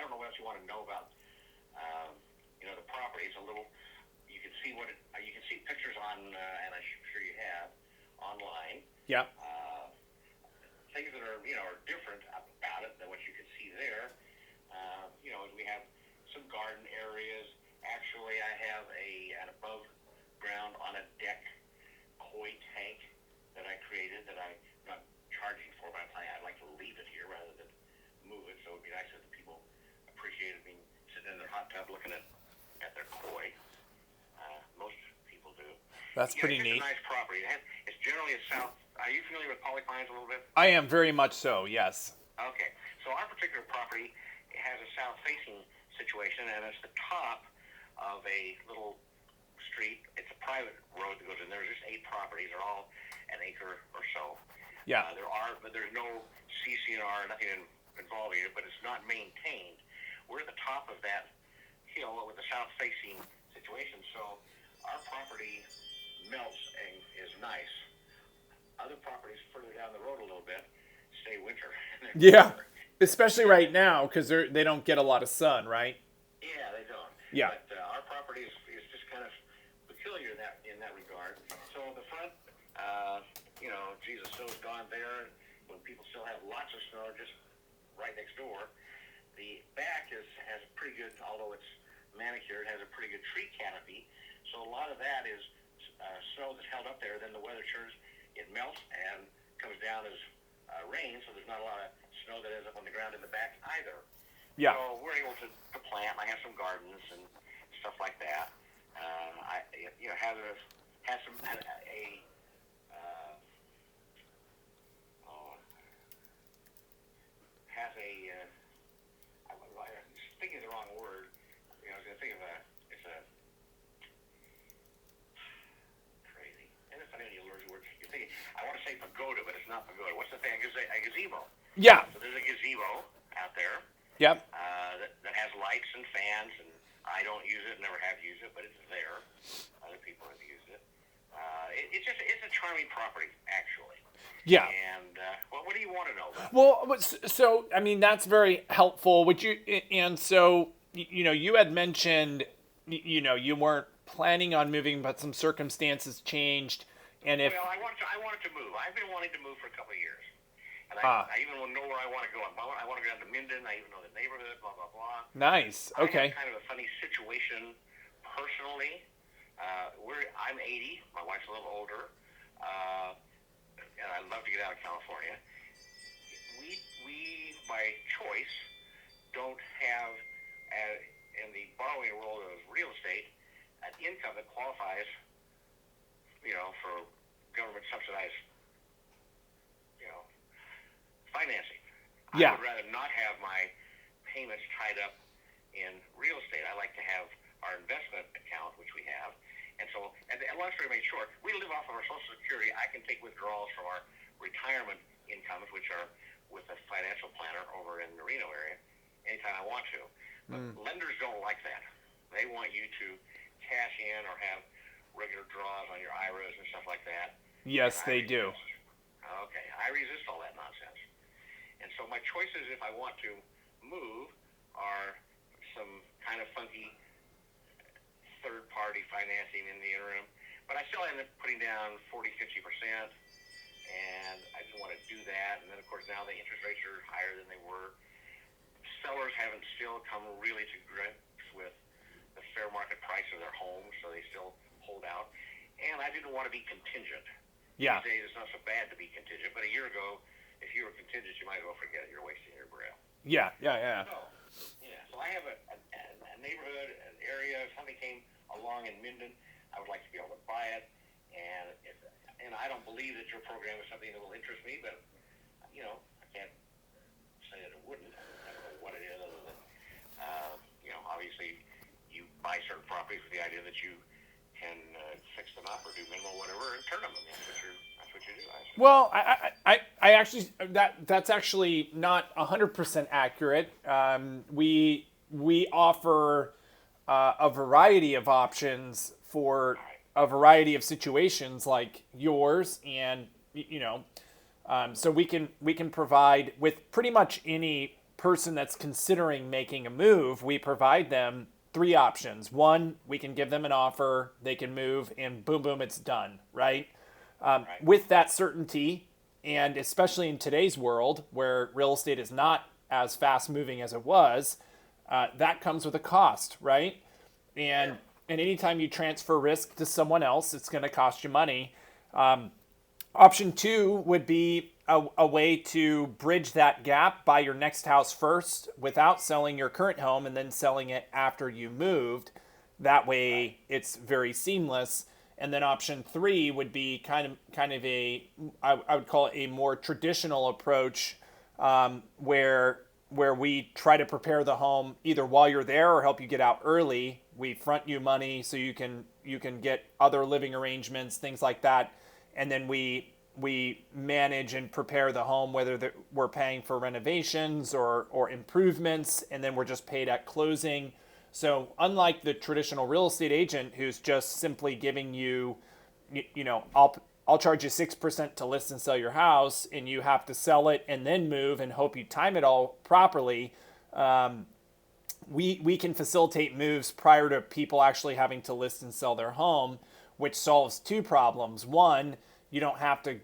I don't know what else you want to know about, the property. It's a little. You can see you can see pictures on, and I'm sure you have online. Yeah. Things that are different about it than what you can see there. We have some garden areas. Actually, I have an above ground on a deck koi tank that I created that I'm not charging for, but I'd like to leave it here rather than move it. So it'd be nice if the people appreciated me sitting in their hot tub looking at their koi. Most people do. That's pretty it's neat. It's a nice property. It's generally a south. Are you familiar with Pollock Pines a little bit? I am very much so. Yes. Okay. So our particular property has a south-facing situation, and it's the top of a little street. It's a private road that goes in. There's just 8 properties. They're all an acre or so. Yeah. There's no CCNR, nothing involving it, but it's not maintained. We're at the top of that hill with the south-facing situation, so our property melts and is nice. Other properties further down the road a little bit stay winter. Yeah. Especially right now because they don't get a lot of sun, right? Yeah, they don't. Yeah. But our property is just kind of peculiar in that regard. So the front, the snow's gone there. When people still have lots of snow just right next door. The back has pretty good, although it's manicured, has a pretty good tree canopy. So a lot of that is snow that's held up there. Then the weather turns, it melts and comes down as rain. So there's not a lot of snow that ends up on the ground in the back either. Yeah. So we're able to plant. I have some gardens and stuff like that. I'm thinking of the wrong word. I was going to think of crazy. And it's not any allergic word. You're thinking, I want to say pagoda, but it's not pagoda. What's the thing? A gazebo. Yeah. So there's a gazebo out there. Yep. That has lights and fans, and I don't use it, never have used it, but it's there. Other people have used it. It's a charming property, actually. Yeah. And what do you want to know about? Well, so I mean that's very helpful. You had mentioned, you weren't planning on moving, but some circumstances changed, and if Well, I wanted to move. I've been wanting to move for a couple of years, and I even know where I want to go. I want to go down to Minden. I even know the neighborhood. Blah blah blah. Nice. Okay. I have kind of a funny situation personally. I'm 80. My wife's a little older. And I'd love to get out of California. We by choice, don't have, in the borrowing world of real estate, an income that qualifies, for government subsidized, financing. Yeah. I would rather not have my payments tied up in real estate. I like to have our investment account, which we have. And so, and long story made short, we live off of our Social Security. I can take withdrawals from our retirement incomes, which are with a financial planner over in the Reno area, anytime I want to. But lenders don't like that. They want you to cash in or have regular draws on your IRAs and stuff like that. Yes, they do. Okay, I resist all that nonsense. And so my choices, if I want to move, are some kind of funky third-party financing in the interim, but I still end up putting down 40-50%, and I didn't want to do that. And then, of course, now the interest rates are higher than they were. Sellers haven't still come really to grips with the fair market price of their homes, so they still hold out. And I didn't want to be contingent. Yeah. These days, it's not so bad to be contingent, but a year ago, if you were contingent, you might as well forget it. You're wasting your breath. Yeah. So I have a neighborhood, an area. If something came along in Minden, I would like to be able to buy it. And I don't believe that your program is something that will interest me, but I can't say that it wouldn't. I don't know what it is other than obviously you buy certain properties with the idea that you can fix them up or do minimal whatever and turn them. I mean, that's what you do. Well, I actually that's actually not 100% accurate. We offer a variety of options for a variety of situations like yours, and so we can provide with pretty much any person that's considering making a move, we provide them three options. One, we can give them an offer, they can move, and boom, boom, it's done, right? Right. With that certainty, and especially in today's world where real estate is not as fast moving as it was, that comes with a cost, right? And Sure. and anytime you transfer risk to someone else, it's going to cost you money. Option two would be a way to bridge that gap, buy your next house first without selling your current home and then selling it after you moved. That way it's very seamless. And then option three would be kind of I would call it a more traditional approach, where we try to prepare the home either while you're there or help you get out early. We front you money so you can get other living arrangements, things like that, and then we manage and prepare the home, whether we're paying for renovations or improvements, and then we're just paid at closing. So unlike the traditional real estate agent who's just simply giving you, I'll charge you 6% to list and sell your house, and you have to sell it and then move and hope you time it all properly. We can facilitate moves prior to people actually having to list and sell their home, which solves two problems. One, you don't have to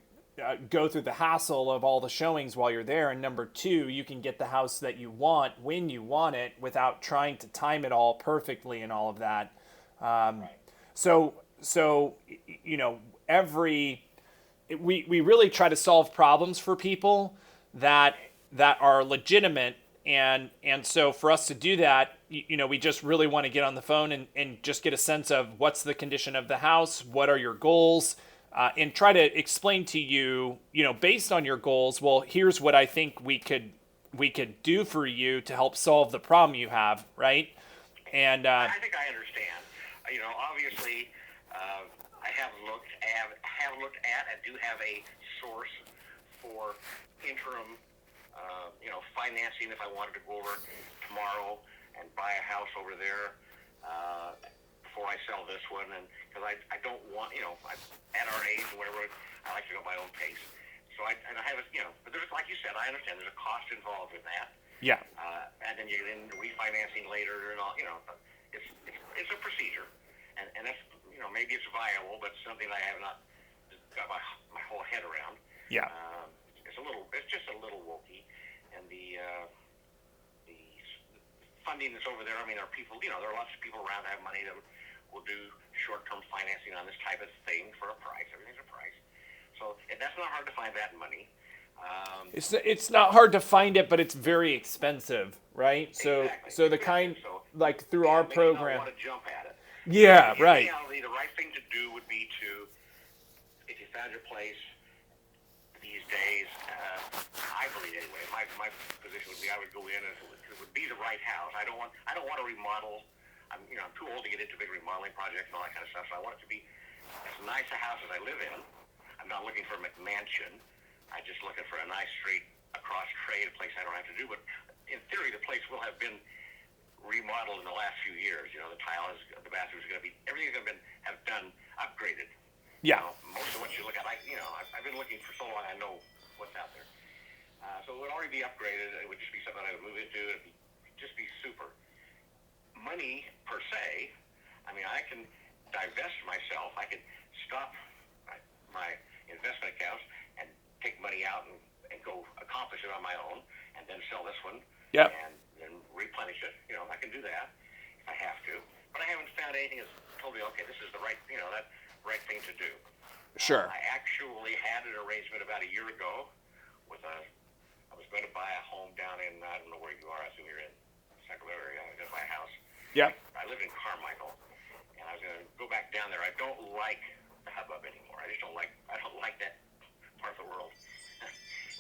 go through the hassle of all the showings while you're there. And number two, you can get the house that you want when you want it without trying to time it all perfectly and all of that. Right. So we really try to solve problems for people that are legitimate. And so for us to do that, we just really want to get on the phone and just get a sense of what's the condition of the house, what are your goals, and try to explain to you, based on your goals, well, here's what I think we could do for you to help solve the problem you have, right? And I think I understand. Obviously, I have looked at and do have a source for interim, financing if I wanted to go over tomorrow and buy a house over there before I sell this one, and because I don't want, at our age or whatever, I like to go at my own pace. So I have it, but there's, like you said, I understand there's a cost involved in that. yeah, And then you get into refinancing later and all, it's a procedure, and that's, maybe it's viable, but something I have not got my whole head around. yeah, It's just a little wonky, and the funding that's over there. I mean, there are people, there are lots of people around that have money that will do short-term financing on this type of thing for a price. Everything's a price, so and that's not hard to find that money. it's not hard to find it, but it's very expensive, right? Exactly. So the kind, like through our Maybe program, not want to jump at it. yeah, In right, reality, the right thing to do would be to, if you found your place these days, I believe anyway, my position would be I would go in and it would be the right house. I don't want to remodel. I'm too old to get into big remodeling projects and all that kind of stuff. So I want it to be as nice a house as I live in. I'm not looking for a McMansion. I'm just looking for a nice straight across trade, a place I don't have to do. But in theory, the place will have been remodeled in the last few years. The bathrooms are going to be, everything's going to have done upgraded. yeah, Most of what you look at, I've been looking for so long, I know what's out there. So it would already be upgraded. It would just be something I would move into. It'd just be super. Money per se, I can divest myself. I can stop my investment accounts and take money out and go accomplish it on my own, and then sell this one. Yep. And then replenish it. I can do that if I have to. But I haven't found anything that's told me, okay, this is the right, that right thing to do. sure, I actually had an arrangement about a year ago with I was going to buy a home down in, I don't know where you are, I assume you're in Sacramento area. I was going to buy a house. yeah, I live in Carmichael, and I was going to go back down there. I don't like the hubbub anymore. I don't like that part of the world.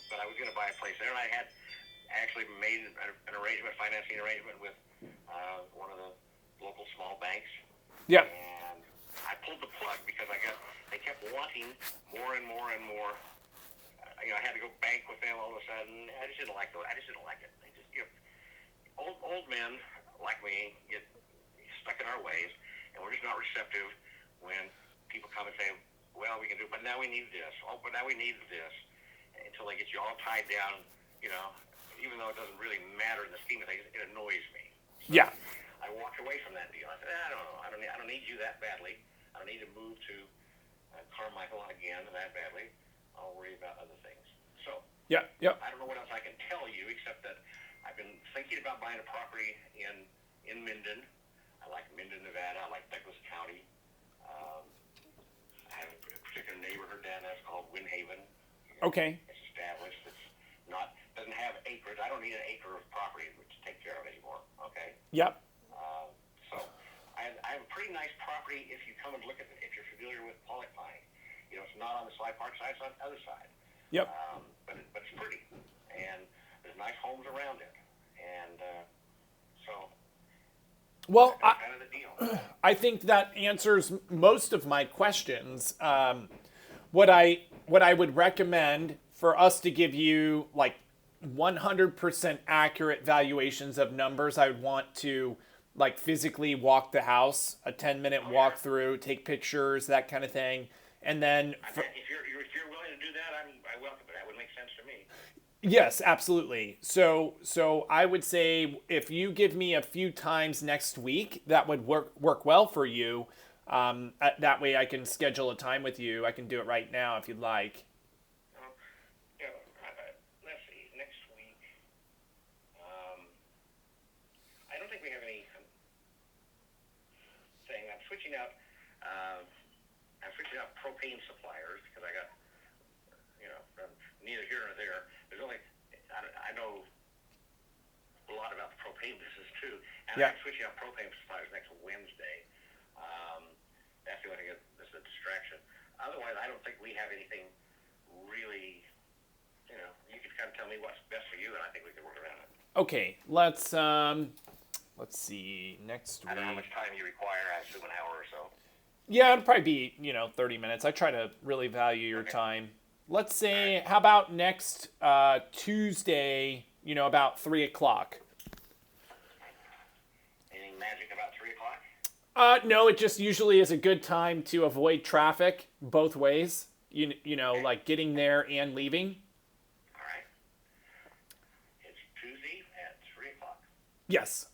But I was going to buy a place there, and I actually made an arrangement, financing arrangement with one of the local small banks. yeah, And I pulled the plug because they kept wanting more and more and more. I had to go bank with them all of a sudden. I just didn't like it. They just old men like me get stuck in our ways, and we're just not receptive when people come and say, well, we can do it, but now we need this. Oh, but now we need this. Until they get you all tied down, even though it doesn't really matter in the scheme of things, it annoys me. So Yeah. I walked away from that deal. I said, I don't know. I don't need you that badly. I don't need to move to Carmichael again that badly. I'll worry about other things. So Yeah. Yep. I don't know what else I can tell you except that I've been thinking about buying a property in Minden. I like Minden, Nevada. I like Douglas County. I have a particular neighborhood down there. It's called Windhaven. Okay. It's established. Doesn't have acreage. I don't need an acre of property to take care of anymore. Okay. Yep. So I have a pretty nice property if you come and look at it. If you're familiar with Pollock Pine, it's not on the Sly Park side; it's on the other side. Yep. But it's pretty, and there's nice homes around it, and so. Well, that's kind of the deal. I think that answers most of my questions. What I would recommend for us to give you like 100% accurate valuations of numbers, I would want to like physically walk the house, a 10-minute walkthrough, take pictures, that kind of thing, and then If you're willing to do that, I welcome it. That would make sense to me. yes, absolutely. So I would say if you give me a few times next week, that would work well for you. That way I can schedule a time with you. I can do it right now if you'd like. Let's see. Next week, I don't think we have any thing. I'm switching out propane suppliers because I got neither here nor there. There's only I know a lot about the propane business too, and Yeah. I'm switching out propane suppliers next Wednesday. That's the only thing that's a distraction. Otherwise, I don't think we have anything really. You can kind of tell me what's best for you, and I think we can work around it. Okay, let's see next week. I don't know how much time you require. I assume an hour or so. Yeah, it'd probably be 30 minutes. I try to really value your time. Let's say, how about next Tuesday? About 3:00. Anything magic about 3:00? No, it just usually is a good time to avoid traffic both ways. Like getting there and leaving. All right. It's Tuesday at 3:00. Yes.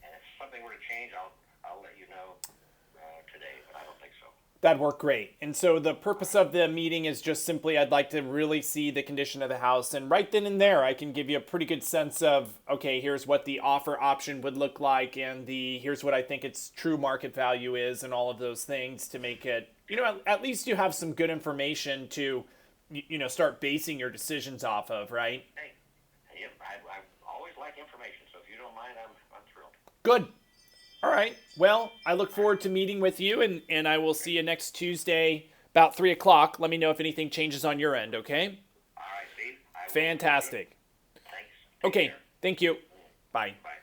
And if something were to change, I'll let you know today, but I don't think so. That'd work great. And so the purpose of the meeting is just simply I'd like to really see the condition of the house. And right then and there, I can give you a pretty good sense of, okay, here's what the offer option would look like, and here's what I think its true market value is, and all of those things to make it, at least you have some good information to, start basing your decisions off of, right? Hey, I always like information, so if you don't mind, I'm thrilled. Good. All right. Well, I look forward to meeting with you, and I will see you next Tuesday about 3:00. Let me know if anything changes on your end, okay? All right, Steve. Fantastic. Thanks. Take Okay. care. Thank you. Bye. Bye.